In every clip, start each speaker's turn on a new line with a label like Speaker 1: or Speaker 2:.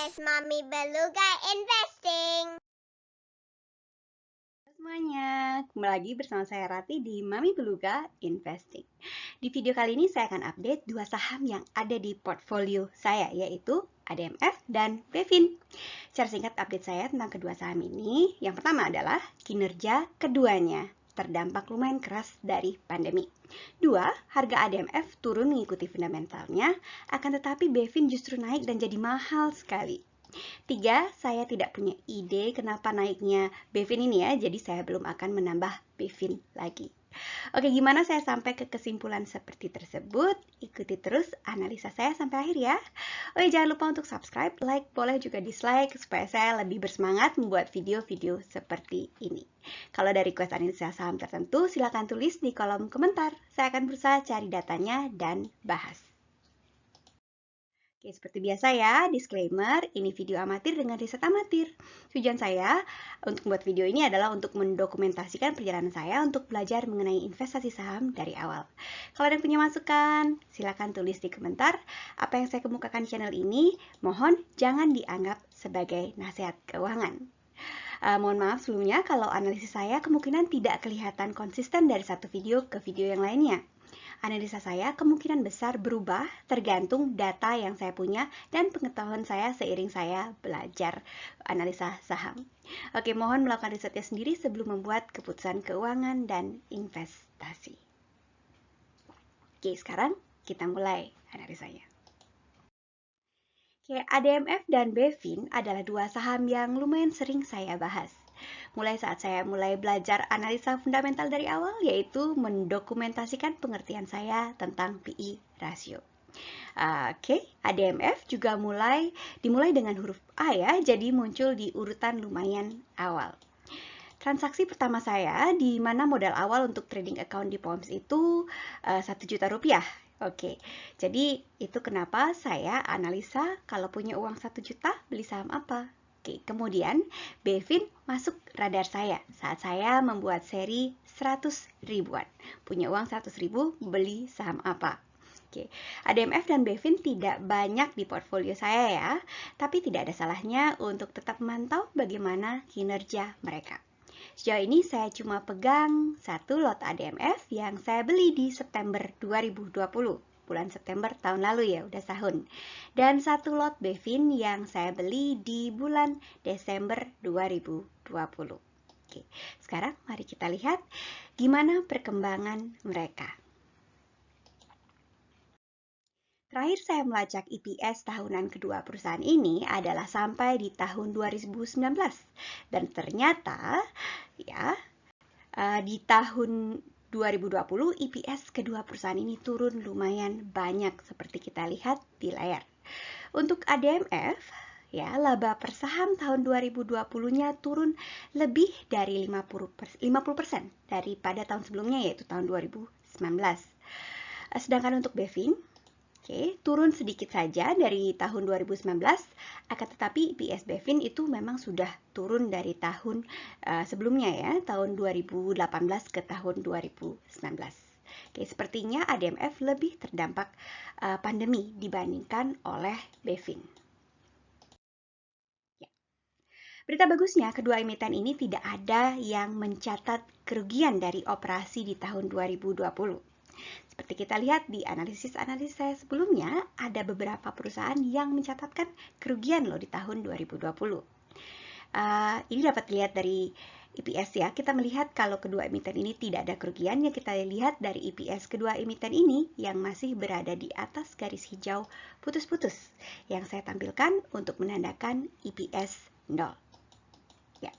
Speaker 1: podcast Mami Beluga Investing.
Speaker 2: Semuanya, kembali lagi bersama saya Rati di Mami Beluga Investing. Di video kali ini saya akan update dua saham yang ada di portfolio saya, yaitu ADMF dan Bevin. Secara singkat update saya tentang kedua saham ini, yang pertama adalah kinerja keduanya terdampak lumayan keras dari pandemi. Dua, harga ADMF turun mengikuti fundamentalnya, akan tetapi Bevin justru naik dan jadi mahal sekali. Tiga, saya tidak punya ide kenapa naiknya Bevin ini ya, jadi saya belum akan menambah Bevin lagi. Oke, gimana saya sampai ke kesimpulan seperti tersebut? Ikuti terus analisa saya sampai akhir ya. Oke, jangan lupa untuk subscribe, like, boleh juga dislike supaya saya lebih bersemangat membuat video-video seperti ini. Kalau ada request analisa saham tertentu, silakan tulis di kolom komentar. Saya akan berusaha cari datanya dan bahas. Oke, seperti biasa ya, disclaimer, ini video amatir dengan riset amatir. Tujuan saya untuk membuat video ini adalah untuk mendokumentasikan perjalanan saya untuk belajar mengenai investasi saham dari awal. Kalau ada yang punya masukan, silakan tulis di komentar. Apa yang saya kemukakan di channel ini, mohon jangan dianggap sebagai nasihat keuangan. Mohon maaf sebelumnya kalau analisis saya kemungkinan tidak kelihatan konsisten dari satu video ke video yang lainnya. Analisa saya kemungkinan besar berubah tergantung data yang saya punya dan pengetahuan saya seiring saya belajar analisa saham. Oke, mohon melakukan risetnya sendiri sebelum membuat keputusan keuangan dan investasi. Oke, sekarang kita mulai analisanya. Oke, ADMF dan Bevin adalah dua saham yang lumayan sering saya bahas. Mulai saat saya mulai belajar analisa fundamental dari awal, yaitu mendokumentasikan pengertian saya tentang PE rasio. Oke, ADMF juga dimulai dengan huruf A ya, jadi muncul di urutan lumayan awal. Transaksi pertama saya, di mana modal awal untuk trading account di POMS itu 1 juta rupiah. Oke, jadi itu kenapa saya analisa kalau punya uang 1 juta, beli saham apa? Oke, kemudian Bevin masuk radar saya saat saya membuat seri 100 ribuan. Punya uang 100 ribu, beli saham apa? Oke, ADMF dan Bevin tidak banyak di portfolio saya ya, tapi tidak ada salahnya untuk tetap memantau bagaimana kinerja mereka. Sejauh ini saya cuma pegang satu lot ADMF yang saya beli di September 2020. Bulan September tahun lalu ya, udah setahun. Dan satu lot Bevin yang saya beli di bulan Desember 2020. Oke, sekarang mari kita lihat gimana perkembangan mereka. Terakhir saya melacak EPS tahunan kedua perusahaan ini adalah sampai di tahun 2019. Dan ternyata ya di tahun 2020 EPS kedua perusahaan ini turun lumayan banyak seperti kita lihat di layar. Untuk ADMF, ya, laba per saham tahun 2020-nya turun lebih dari 50% daripada tahun sebelumnya, yaitu tahun 2019. Sedangkan untuk Bevin, turun sedikit saja dari tahun 2019, akan tetapi EPS Bevin itu memang sudah turun dari tahun sebelumnya ya, tahun 2018 ke tahun 2019. Oke, sepertinya ADMF lebih terdampak pandemi dibandingkan oleh Bevin. Ya. Berita bagusnya, kedua emiten ini tidak ada yang mencatat kerugian dari operasi di tahun 2020. Seperti kita lihat di analisis saya sebelumnya, ada beberapa perusahaan yang mencatatkan kerugian loh di tahun 2020. Ini dapat dilihat dari EPS ya. Kita melihat kalau kedua emiten ini tidak ada kerugian, yang kita lihat dari EPS kedua emiten ini yang masih berada di atas garis hijau putus-putus yang saya tampilkan untuk menandakan EPS 0. Ya.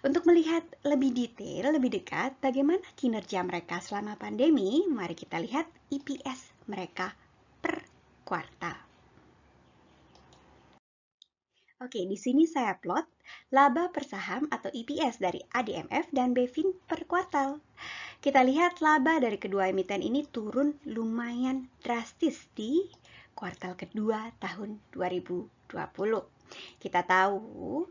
Speaker 2: Untuk melihat lebih detail, lebih dekat bagaimana kinerja mereka selama pandemi, mari kita lihat EPS mereka per kuartal. Oke, di sini saya plot laba per saham atau EPS dari ADMF dan Bevin per kuartal. Kita lihat laba dari kedua emiten ini turun lumayan drastis di kuartal kedua tahun 2020. Kita tahu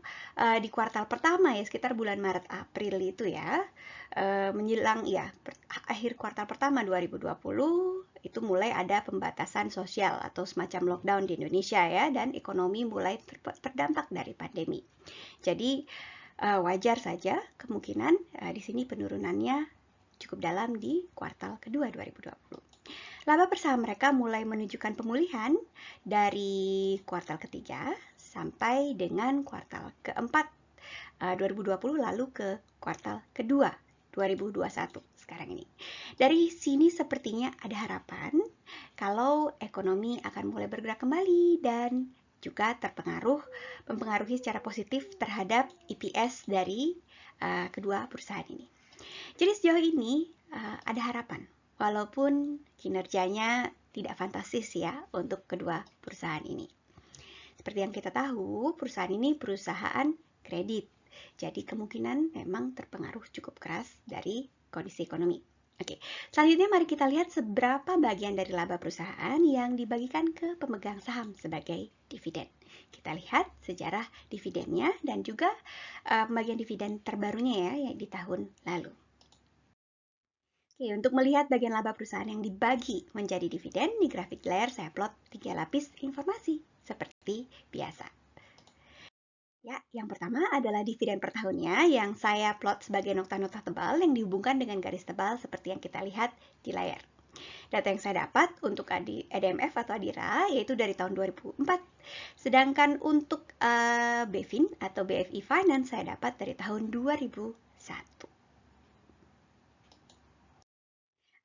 Speaker 2: di kuartal pertama ya, sekitar bulan Maret April itu ya, menjelang ya akhir kuartal pertama 2020 itu mulai ada pembatasan sosial atau semacam lockdown di Indonesia ya, dan ekonomi mulai terdampak dari pandemi. Jadi wajar saja kemungkinan di sini penurunannya cukup dalam di kuartal kedua 2020. Laba per saham mereka mulai menunjukkan pemulihan dari kuartal ketiga sampai dengan kuartal keempat 2020 lalu ke kuartal kedua 2021 sekarang ini. Dari sini sepertinya ada harapan kalau ekonomi akan mulai bergerak kembali dan juga mempengaruhi secara positif terhadap EPS dari kedua perusahaan ini. Jadi sejauh ini ada harapan, walaupun kinerjanya tidak fantastis ya untuk kedua perusahaan ini. Seperti yang kita tahu, perusahaan ini perusahaan kredit. Jadi kemungkinan memang terpengaruh cukup keras dari kondisi ekonomi. Oke, selanjutnya mari kita lihat seberapa bagian dari laba perusahaan yang dibagikan ke pemegang saham sebagai dividen. Kita lihat sejarah dividennya dan juga pembagian dividen terbarunya ya di tahun lalu. Oke, untuk melihat bagian laba perusahaan yang dibagi menjadi dividen, di grafik layar saya plot 3 lapis informasi seperti biasa. Ya, yang pertama adalah dividen per tahunnya yang saya plot sebagai nokta-nokta tebal yang dihubungkan dengan garis tebal seperti yang kita lihat di layar. Data yang saya dapat untuk ADMF atau Adira yaitu dari tahun 2004. Sedangkan untuk BEFIN atau BFI Finance saya dapat dari tahun 2001.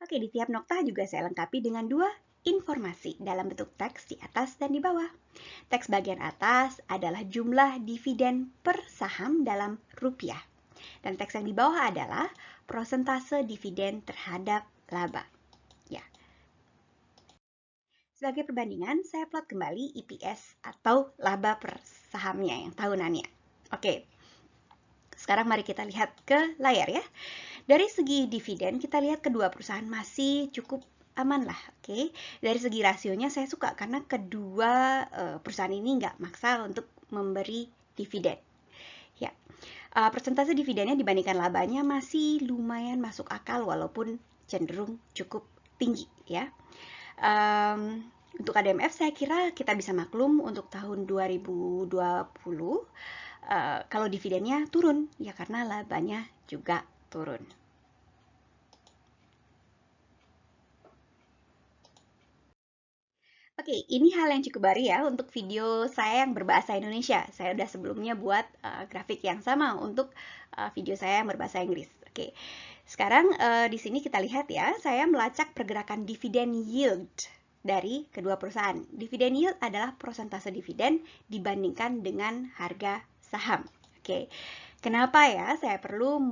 Speaker 2: Oke, di tiap nokta juga saya lengkapi dengan 2 informasi dalam bentuk teks di atas dan di bawah. Teks bagian atas adalah jumlah dividen per saham dalam rupiah. Dan teks yang di bawah adalah persentase dividen terhadap laba. Ya. Sebagai perbandingan, saya plot kembali EPS atau laba per sahamnya yang tahunannya. Oke. Sekarang mari kita lihat ke layar ya. Dari segi dividen, kita lihat kedua perusahaan masih cukup aman lah, oke. Dari segi rasionya saya suka karena kedua perusahaan ini nggak maksa untuk memberi dividen. Ya, persentase dividennya dibandingkan labanya masih lumayan masuk akal walaupun cenderung cukup tinggi ya. Untuk ADMF saya kira kita bisa maklum untuk tahun 2020 kalau dividennya turun ya karena labanya juga turun. Oke, ini hal yang cukup baru ya untuk video saya yang berbahasa Indonesia. Saya udah sebelumnya buat grafik yang sama untuk video saya yang berbahasa Inggris. Oke, sekarang di sini kita lihat ya, saya melacak pergerakan dividen yield dari kedua perusahaan. Dividen yield adalah persentase dividen dibandingkan dengan harga saham. Oke, kenapa ya saya perlu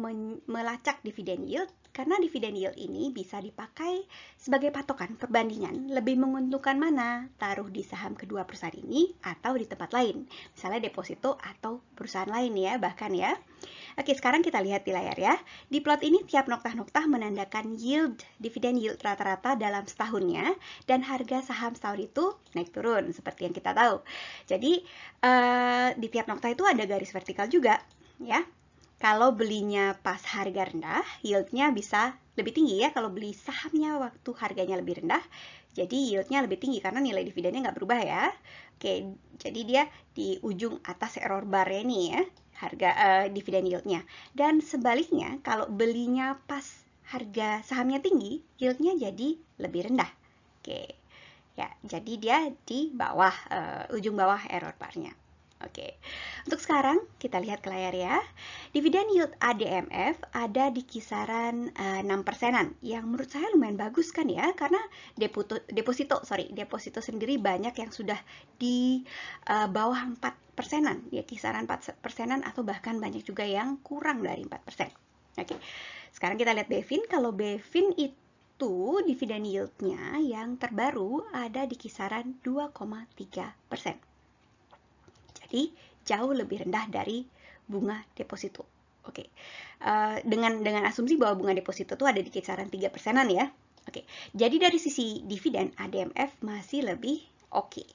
Speaker 2: melacak dividen yield? Karena dividen yield ini bisa dipakai sebagai patokan perbandingan lebih menguntungkan mana taruh di saham kedua perusahaan ini atau di tempat lain. Misalnya deposito atau perusahaan lain ya bahkan ya. Oke, sekarang kita lihat di layar ya. Di plot ini tiap nokta-nokta menandakan yield, dividen yield rata-rata dalam setahunnya dan harga saham setahun itu naik turun seperti yang kita tahu. Jadi di tiap nokta itu ada garis vertikal juga ya. Kalau belinya pas harga rendah, yieldnya bisa lebih tinggi ya. Kalau beli sahamnya waktu harganya lebih rendah, jadi yieldnya lebih tinggi karena nilai dividennya nggak berubah ya. Oke, jadi dia di ujung atas error bar ini ya, harga dividen yieldnya. Dan sebaliknya, kalau belinya pas harga sahamnya tinggi, yieldnya jadi lebih rendah. Oke, ya, jadi dia di bawah, ujung bawah error barnya. Oke, untuk sekarang kita lihat ke layar ya. Dividen yield ADMF ada di kisaran 6%-an, yang menurut saya lumayan bagus kan ya, karena deposito sendiri banyak yang sudah di bawah 4%-an, ya kisaran 4%-an atau bahkan banyak juga yang kurang dari 4%. Oke, sekarang kita lihat BEFIN. Kalau BEFIN itu dividen yield-nya yang terbaru ada di kisaran 2,3%. Jadi jauh lebih rendah dari bunga deposito. Oke, dengan asumsi bahwa bunga deposito itu ada di kisaran 3%-an ya. Oke, jadi dari sisi dividen ADMF masih lebih oke.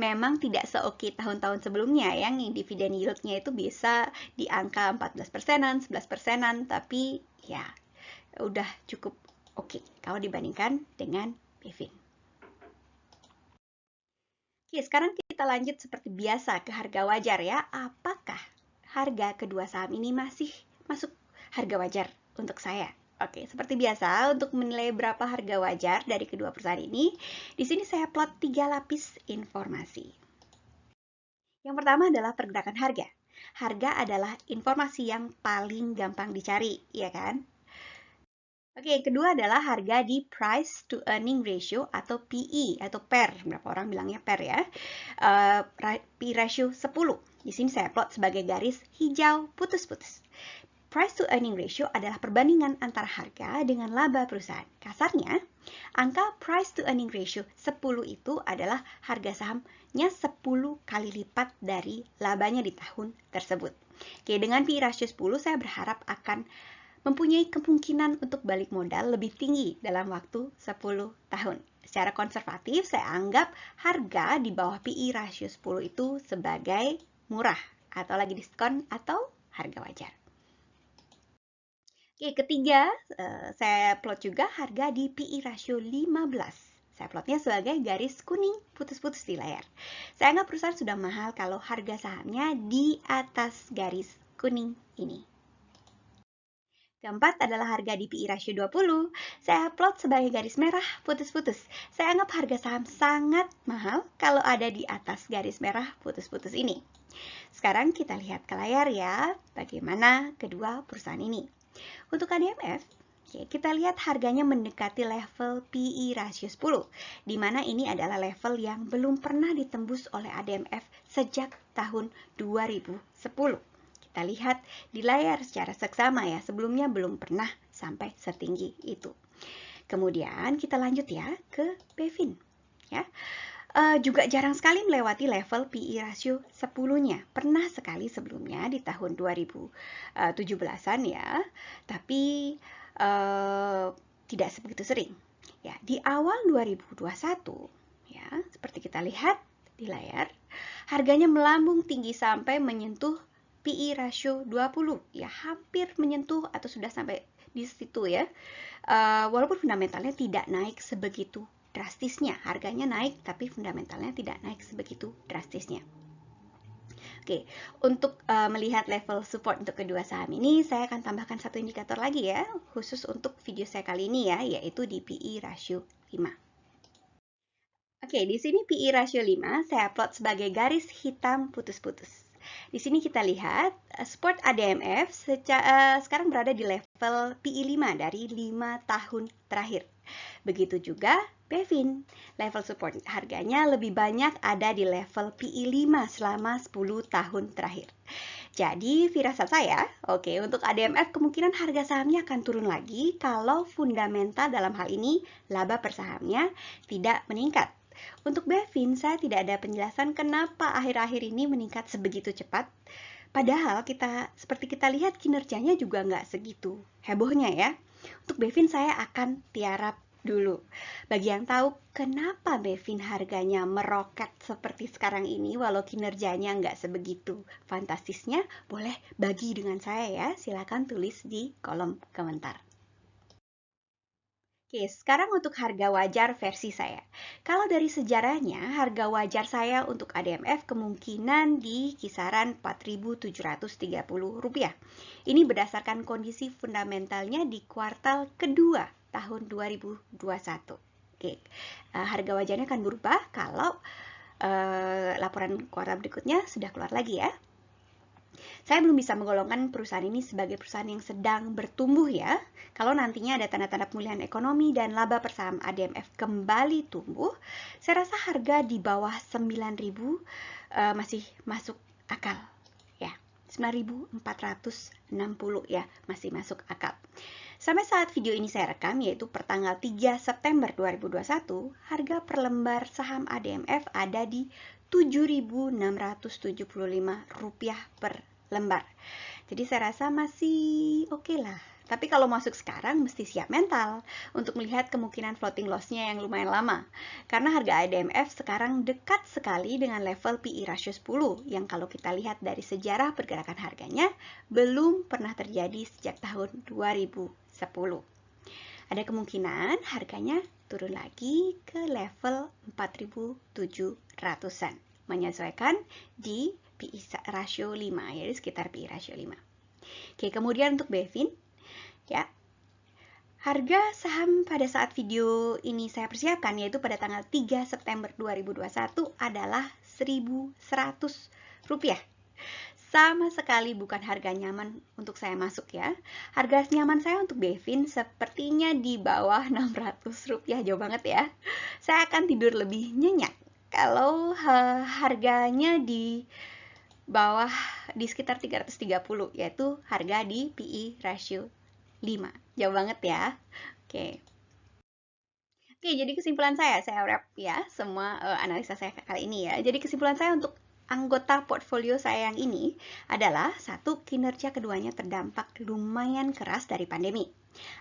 Speaker 2: Memang tidak se-oke tahun-tahun sebelumnya yang dividen yield-nya itu bisa di angka 14%-an, 11%-an, tapi ya udah cukup oke kalau dibandingkan dengan Bevin. Oke, sekarang kita lanjut seperti biasa ke harga wajar ya. Apakah harga kedua saham ini masih masuk harga wajar untuk saya? Oke, seperti biasa untuk menilai berapa harga wajar dari kedua perusahaan ini, di sini saya plot 3 lapis informasi. Yang pertama adalah pergerakan harga. Harga adalah informasi yang paling gampang dicari, ya kan? Oke, yang kedua adalah harga di price to earning ratio atau PE atau PER. Berapa orang bilangnya PER ya? PE ratio 10. Di sini saya plot sebagai garis hijau putus-putus. Price to earning ratio adalah perbandingan antara harga dengan laba perusahaan. Kasarnya, angka price to earning ratio 10 itu adalah harga sahamnya 10 kali lipat dari labanya di tahun tersebut. Oke, dengan PE ratio 10 saya berharap akan mempunyai kemungkinan untuk balik modal lebih tinggi dalam waktu 10 tahun. Secara konservatif, saya anggap harga di bawah PE ratio 10 itu sebagai murah atau lagi diskon atau harga wajar. Oke, ketiga, saya plot juga harga di PE ratio 15. Saya plotnya sebagai garis kuning putus-putus di layar. Saya anggap perusahaan sudah mahal kalau harga sahamnya di atas garis kuning ini. Keempat adalah harga di PE ratio 20. Saya plot sebagai garis merah putus-putus. Saya anggap harga saham sangat mahal kalau ada di atas garis merah putus-putus ini. Sekarang kita lihat ke layar ya, bagaimana kedua perusahaan ini. Untuk ADMF, kita lihat harganya mendekati level PE ratio 10, di mana ini adalah level yang belum pernah ditembus oleh ADMF sejak tahun 2010. Kita lihat di layar secara seksama ya, sebelumnya belum pernah sampai setinggi itu. Kemudian kita lanjut ya ke Bevin. Ya. Juga jarang sekali melewati level PE ratio 10-nya. Pernah sekali sebelumnya di tahun 2017-an ya, tapi tidak sebegitu sering. Ya, di awal 2021 ya, seperti kita lihat di layar, harganya melambung tinggi sampai menyentuh PE ratio 20, ya hampir menyentuh atau sudah sampai di situ ya. Walaupun fundamentalnya tidak naik sebegitu drastisnya, harganya naik tapi fundamentalnya tidak naik sebegitu drastisnya. Oke, untuk melihat level support untuk kedua saham ini, saya akan tambahkan satu indikator lagi ya, khusus untuk video saya kali ini ya, yaitu di PE ratio 5. Oke, di sini PE ratio 5 saya plot sebagai garis hitam putus-putus. Di sini kita lihat support ADMF sekarang berada di level PE 5 dari 5 tahun terakhir. Begitu juga Bevin, level support harganya lebih banyak ada di level PE 5 selama 10 tahun terakhir. Jadi firasat saya, untuk ADMF kemungkinan harga sahamnya akan turun lagi kalau fundamental dalam hal ini laba per sahamnya tidak meningkat. Untuk Bevin, saya tidak ada penjelasan kenapa akhir-akhir ini meningkat sebegitu cepat. Padahal seperti kita lihat kinerjanya juga nggak segitu hebohnya ya. Untuk Bevin saya akan tiarap dulu. Bagi yang tahu kenapa Bevin harganya meroket seperti sekarang ini walau kinerjanya nggak sebegitu fantastisnya, boleh bagi dengan saya ya. Silakan tulis di kolom komentar. Oke, sekarang untuk harga wajar versi saya. Kalau dari sejarahnya, harga wajar saya untuk ADMF kemungkinan di kisaran Rp4.730. Ini berdasarkan kondisi fundamentalnya di kuartal kedua tahun 2021. Oke, harga wajarnya akan berubah kalau laporan kuartal berikutnya sudah keluar lagi ya. Saya belum bisa menggolongkan perusahaan ini sebagai perusahaan yang sedang bertumbuh ya. Kalau nantinya ada tanda-tanda pemulihan ekonomi dan laba per saham ADMF kembali tumbuh, saya rasa harga di bawah 9.000 masih masuk akal. Ya, 9.460 ya, masih masuk akal. Sampai saat video ini saya rekam, yaitu pertanggal 3 September 2021, harga per lembar saham ADMF ada di Rp7.675 per lembar. Jadi saya rasa masih oke lah. Tapi kalau masuk sekarang mesti siap mental untuk melihat kemungkinan floating loss-nya yang lumayan lama. Karena harga ADMF sekarang dekat sekali dengan level PE ratio 10 yang kalau kita lihat dari sejarah pergerakan harganya belum pernah terjadi sejak tahun 2010. Ada kemungkinan harganya turun lagi ke level 4.700-an, menyesuaikan di PI rasio 5, jadi sekitar PI rasio 5. Oke, kemudian untuk Bevin, ya, harga saham pada saat video ini saya persiapkan, yaitu pada tanggal 3 September 2021 adalah Rp1.100. Sama sekali bukan harga nyaman untuk saya masuk ya. Harga nyaman saya untuk Bevin sepertinya di bawah Rp600, jauh banget ya. Saya akan tidur lebih nyenyak kalau harganya di bawah, di sekitar 330, yaitu harga di PI rasio 5. Jauh banget ya. Oke, jadi kesimpulan saya wrap ya semua analisa saya kali ini ya. Jadi kesimpulan saya untuk anggota portfolio saya yang ini adalah, satu, kinerja keduanya terdampak lumayan keras dari pandemi.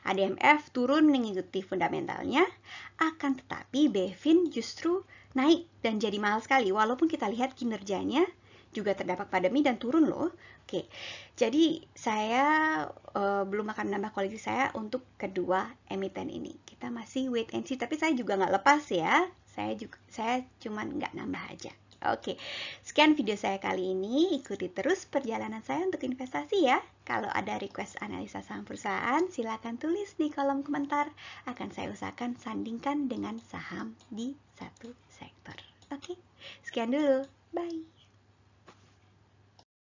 Speaker 2: ADMF turun mengikuti fundamentalnya, akan tetapi Bevin justru naik dan jadi mahal sekali, walaupun kita lihat kinerjanya juga terdampak pandemi dan turun loh. Oke, jadi saya belum akan menambah koleksi saya untuk kedua emiten ini. Kita masih wait and see, tapi saya juga nggak lepas ya. Saya cuman nggak nambah aja. Oke, sekian video saya kali ini. Ikuti terus perjalanan saya untuk investasi ya. Kalau ada request analisa saham perusahaan, silakan tulis di kolom komentar. Akan saya usahakan sandingkan dengan saham di satu sektor. Oke, sekian dulu. Bye.